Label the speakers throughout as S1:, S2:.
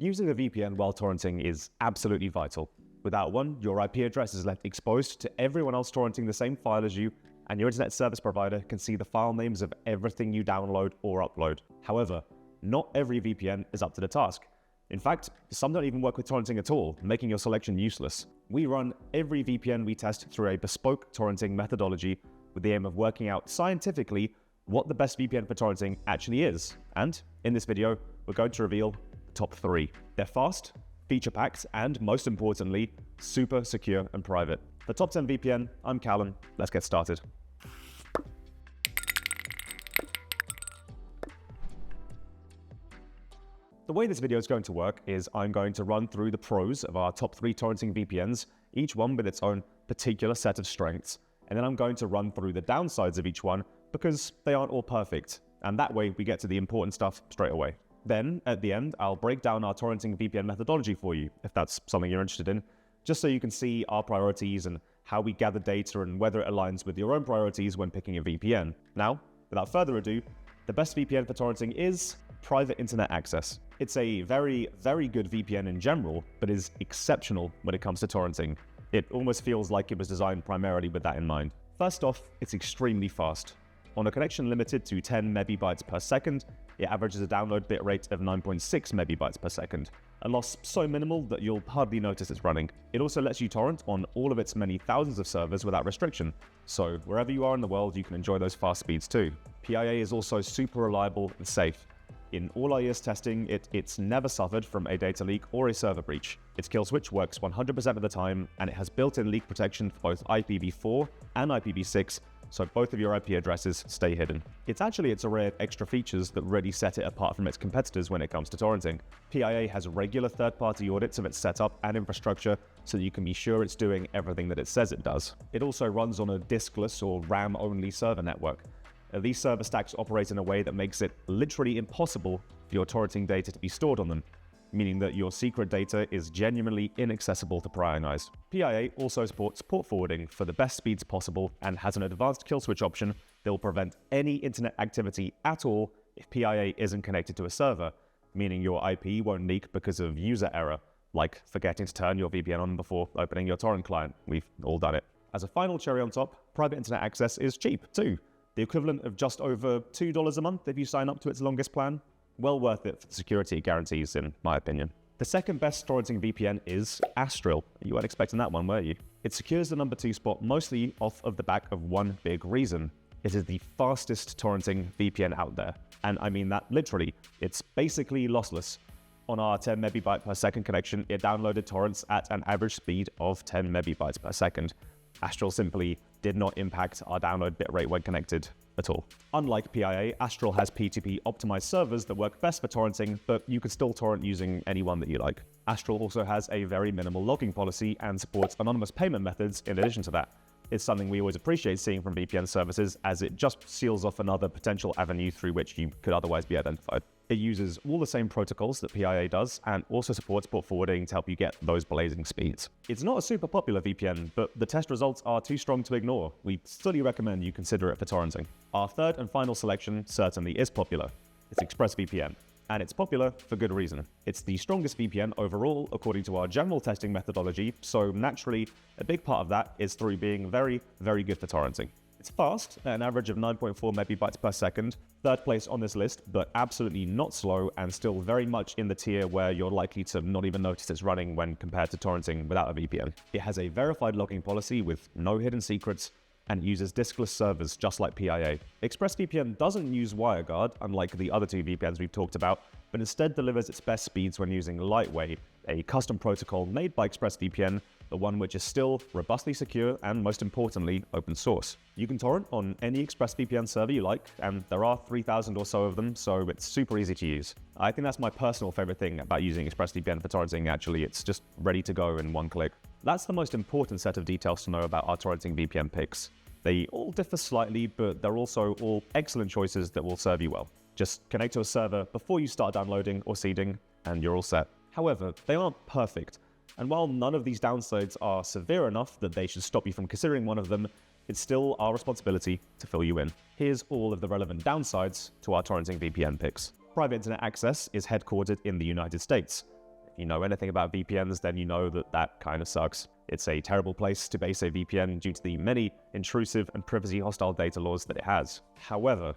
S1: Using a VPN while torrenting is absolutely vital. Without one, your IP address is left exposed to everyone else torrenting the same file as you, and your internet service provider can see the file names of everything you download or upload. However, not every VPN is up to the task. In fact, some don't even work with torrenting at all, making your selection useless. We run every VPN we test through a bespoke torrenting methodology with the aim of working out scientifically what the best VPN for torrenting actually is. And in this video, we're going to reveal the top 3. They're fast, feature-packed, and most importantly, super secure and private. For Top 10 VPN, I'm Callum. Let's get started. The way this video is going to work is I'm going to run through the pros of our top 3 torrenting VPNs, each one with its own particular set of strengths, and then I'm going to run through the downsides of each one because they aren't all perfect, and that way we get to the important stuff straight away. Then, at the end, I'll break down our torrenting VPN methodology for you, if that's something you're interested in, just so you can see our priorities and how we gather data and whether it aligns with your own priorities when picking a VPN. Now, without further ado, the best VPN for torrenting is private internet access. It's a very, very good VPN in general, but is exceptional when it comes to torrenting. It almost feels like it was designed primarily with that in mind. First off, it's extremely fast. On a connection limited to 10 megabytes per second, it averages a download bitrate of 9.6 megabytes per second, a loss so minimal that you'll hardly notice it's running. It also lets you torrent on all of its many thousands of servers without restriction, so wherever you are in the world, you can enjoy those fast speeds too. PIA is also super reliable and safe. In all our years testing, it's never suffered from a data leak or a server breach. Its kill switch works 100% of the time, and it has built-in leak protection for both IPv4 and IPv6, so both of your IP addresses stay hidden. It's actually its array of extra features that really set it apart from its competitors when it comes to torrenting. PIA has regular third-party audits of its setup and infrastructure, so that you can be sure it's doing everything that it says it does. It also runs on a diskless or RAM-only server network. These server stacks operate in a way that makes it literally impossible for your torrenting data to be stored on them, meaning that your secret data is genuinely inaccessible to prying eyes. PIA also supports port forwarding for the best speeds possible and has an advanced kill switch option that will prevent any internet activity at all if PIA isn't connected to a server, meaning your IP won't leak because of user error, like forgetting to turn your VPN on before opening your torrent client. We've all done it. As a final cherry on top, private internet access is cheap too. The equivalent of just over $2 a month if you sign up to its longest plan. Well worth it for the security it guarantees, in my opinion. The second best torrenting VPN is Astrill. You weren't expecting that one, were you? It secures the number 2 spot mostly off of the back of one big reason. It is the fastest torrenting VPN out there. And I mean that literally. It's basically lossless. On our 10 megabyte per second connection, it downloaded torrents at an average speed of 10 megabytes per second. Astrill simply did not impact our download bitrate when connected at all. Unlike PIA, Astrill has P2P optimized servers that work best for torrenting, but you could still torrent using any one that you like. Astrill also has a very minimal logging policy and supports anonymous payment methods in addition to that. It's something we always appreciate seeing from VPN services, as it just seals off another potential avenue through which you could otherwise be identified. It uses all the same protocols that PIA does and also supports port forwarding to help you get those blazing speeds. It's not a super popular VPN, but the test results are too strong to ignore. We fully recommend you consider it for torrenting. Our third and final selection certainly is popular. It's ExpressVPN. And it's popular for good reason. It's the strongest VPN overall according to our general testing methodology, so naturally, a big part of that is through being very, very good for torrenting. It's fast, at an average of 9.4 megabytes per second, third place on this list, but absolutely not slow and still very much in the tier where you're likely to not even notice it's running when compared to torrenting without a VPN. It has a verified logging policy with no hidden secrets, and uses diskless servers just like PIA. ExpressVPN doesn't use WireGuard, unlike the other 2 VPNs we've talked about, but instead delivers its best speeds when using Lightwave, a custom protocol made by ExpressVPN, the one which is still robustly secure and, most importantly, open source. You can torrent on any ExpressVPN server you like, and there are 3,000 or so of them, so it's super easy to use. I think that's my personal favorite thing about using ExpressVPN for torrenting, actually. It's just ready to go in one click. That's the most important set of details to know about our torrenting VPN picks. They all differ slightly, but they're also all excellent choices that will serve you well. Just connect to a server before you start downloading or seeding, and you're all set. However, they aren't perfect, and while none of these downsides are severe enough that they should stop you from considering one of them, it's still our responsibility to fill you in. Here's all of the relevant downsides to our torrenting VPN picks. Private internet access is headquartered in the United States. If you know anything about VPNs, then you know that that kind of sucks. It's a terrible place to base a VPN due to the many intrusive and privacy-hostile data laws that it has. However,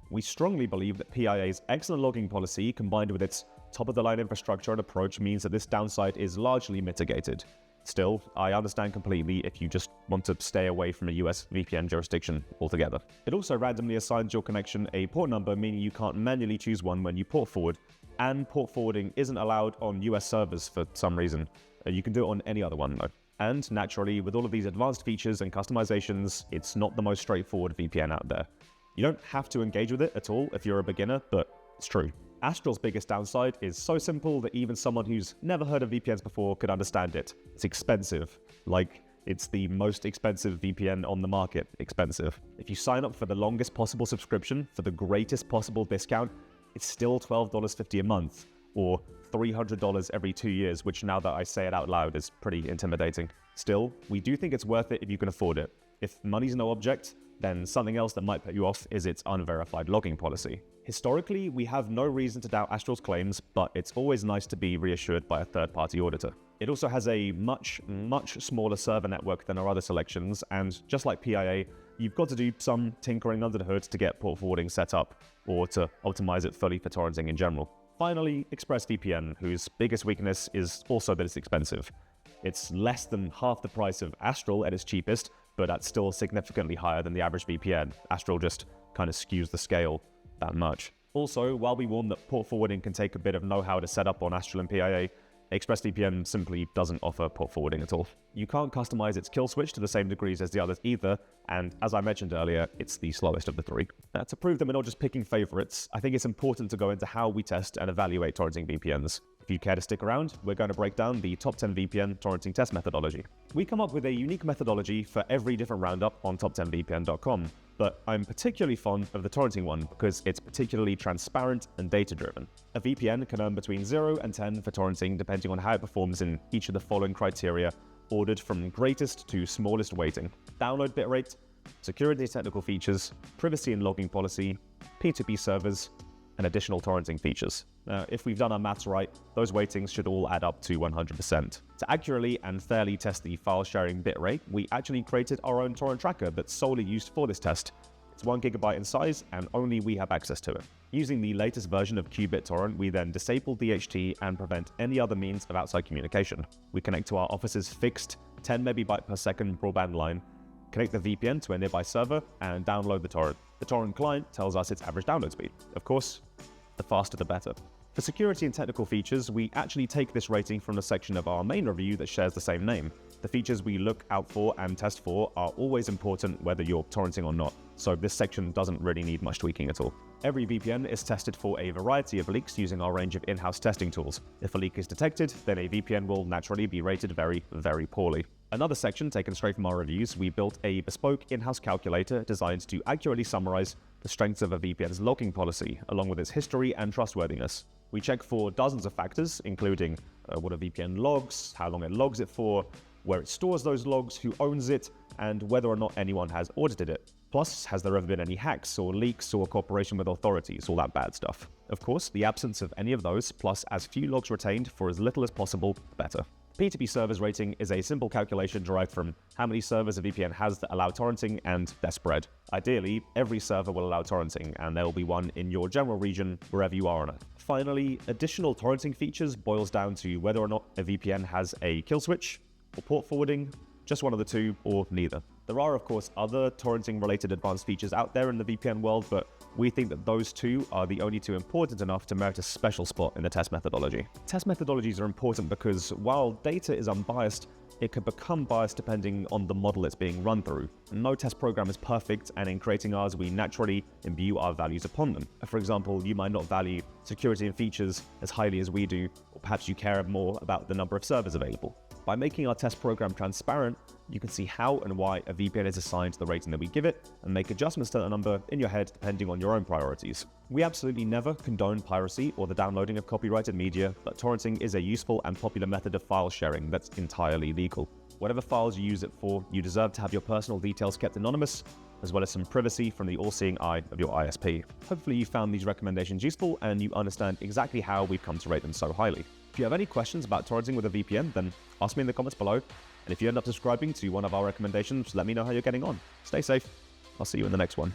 S1: we strongly believe that PIA's excellent logging policy, combined with its top-of-the-line infrastructure and approach, means that this downside is largely mitigated. Still, I understand completely if you just want to stay away from a US VPN jurisdiction altogether. It also randomly assigns your connection a port number, meaning you can't manually choose one when you port forward, and port forwarding isn't allowed on US servers for some reason. You can do it on any other one though. And naturally, with all of these advanced features and customizations, it's not the most straightforward VPN out there. You don't have to engage with it at all if you're a beginner, but it's true. Astrill's biggest downside is so simple that even someone who's never heard of VPNs before could understand it. It's expensive. Like, it's the most expensive VPN on the market. Expensive. If you sign up for the longest possible subscription for the greatest possible discount, it's still $12.50 a month, or $300 every 2 years, which now that I say it out loud is pretty intimidating. Still, we do think it's worth it if you can afford it. If money's no object, then something else that might put you off is its unverified logging policy. Historically, we have no reason to doubt Astrill's claims, but it's always nice to be reassured by a third-party auditor. It also has a much smaller server network than our other selections, and just like PIA, you've got to do some tinkering under the hood to get port forwarding set up, or to optimize it fully for torrenting in general. Finally, ExpressVPN, whose biggest weakness is also that it's expensive. It's less than half the price of Astrill at its cheapest, but that's still significantly higher than the average VPN. Astrill just kind of skews the scale that much. Also, while we warn that port forwarding can take a bit of know-how to set up on Astrill and PIA, ExpressVPN simply doesn't offer port forwarding at all. You can't customize its kill switch to the same degrees as the others either, and as I mentioned earlier, it's the slowest of the three. Now, to prove that we're not just picking favorites, I think it's important to go into how we test and evaluate torrenting VPNs. If you care to stick around, we're going to break down the top 10 VPN torrenting test methodology. We come up with a unique methodology for every different roundup on top10vpn.com, but I'm particularly fond of the torrenting one because it's particularly transparent and data-driven. A VPN can earn between 0 and 10 for torrenting depending on how it performs in each of the following criteria, ordered from greatest to smallest weighting: download bitrate, security technical features, privacy and logging policy, P2P servers, and additional torrenting features. Now, if we've done our maths right, those weightings should all add up to 100%. To accurately and fairly test the file sharing bitrate, we actually created our own torrent tracker that's solely used for this test. It's 1 GB in size, and only we have access to it. Using the latest version of qBittorrent, we then disable DHT and prevent any other means of outside communication. We connect to our office's fixed 10 MB per second broadband line, connect the VPN to a nearby server, and download the torrent. The torrent client tells us its average download speed. Of course, the faster the better. For security and technical features, we actually take this rating from the section of our main review that shares the same name. The features we look out for and test for are always important whether you're torrenting or not, so this section doesn't really need much tweaking at all. Every VPN is tested for a variety of leaks using our range of in-house testing tools. If a leak is detected, then a VPN will naturally be rated very, very poorly. Another section taken straight from our reviews, we built a bespoke in-house calculator designed to accurately summarize the strengths of a VPN's logging policy, along with its history and trustworthiness. We check for dozens of factors, including what a VPN logs, how long it logs it for, where it stores those logs, who owns it, and whether or not anyone has audited it. Plus, has there ever been any hacks or leaks or cooperation with authorities, all that bad stuff. Of course, the absence of any of those, plus as few logs retained for as little as possible, the better. P2P servers rating is a simple calculation derived from how many servers a VPN has that allow torrenting and their spread. Ideally, every server will allow torrenting, and there will be one in your general region wherever you are on it. Finally, additional torrenting features boils down to whether or not a VPN has a kill switch, or port forwarding, just one of the two, or neither. There are, of course, other torrenting-related advanced features out there in the VPN world, but we think that those two are the only two important enough to merit a special spot in the test methodology. Test methodologies are important because while data is unbiased, it could become biased depending on the model it's being run through. No test program is perfect, and in creating ours, we naturally imbue our values upon them. For example, you might not value security and features as highly as we do, or perhaps you care more about the number of servers available. By making our test program transparent, you can see how and why a VPN is assigned the rating that we give it, and make adjustments to that number in your head depending on your own priorities. We absolutely never condone piracy or the downloading of copyrighted media, but torrenting is a useful and popular method of file sharing that's entirely legal. Whatever files you use it for, you deserve to have your personal details kept anonymous, as well as some privacy from the all-seeing eye of your ISP. Hopefully you found these recommendations useful and you understand exactly how we've come to rate them so highly. If you have any questions about torrenting with a VPN, then ask me in the comments below. And if you end up subscribing to one of our recommendations, let me know how you're getting on. Stay safe. I'll see you in the next one.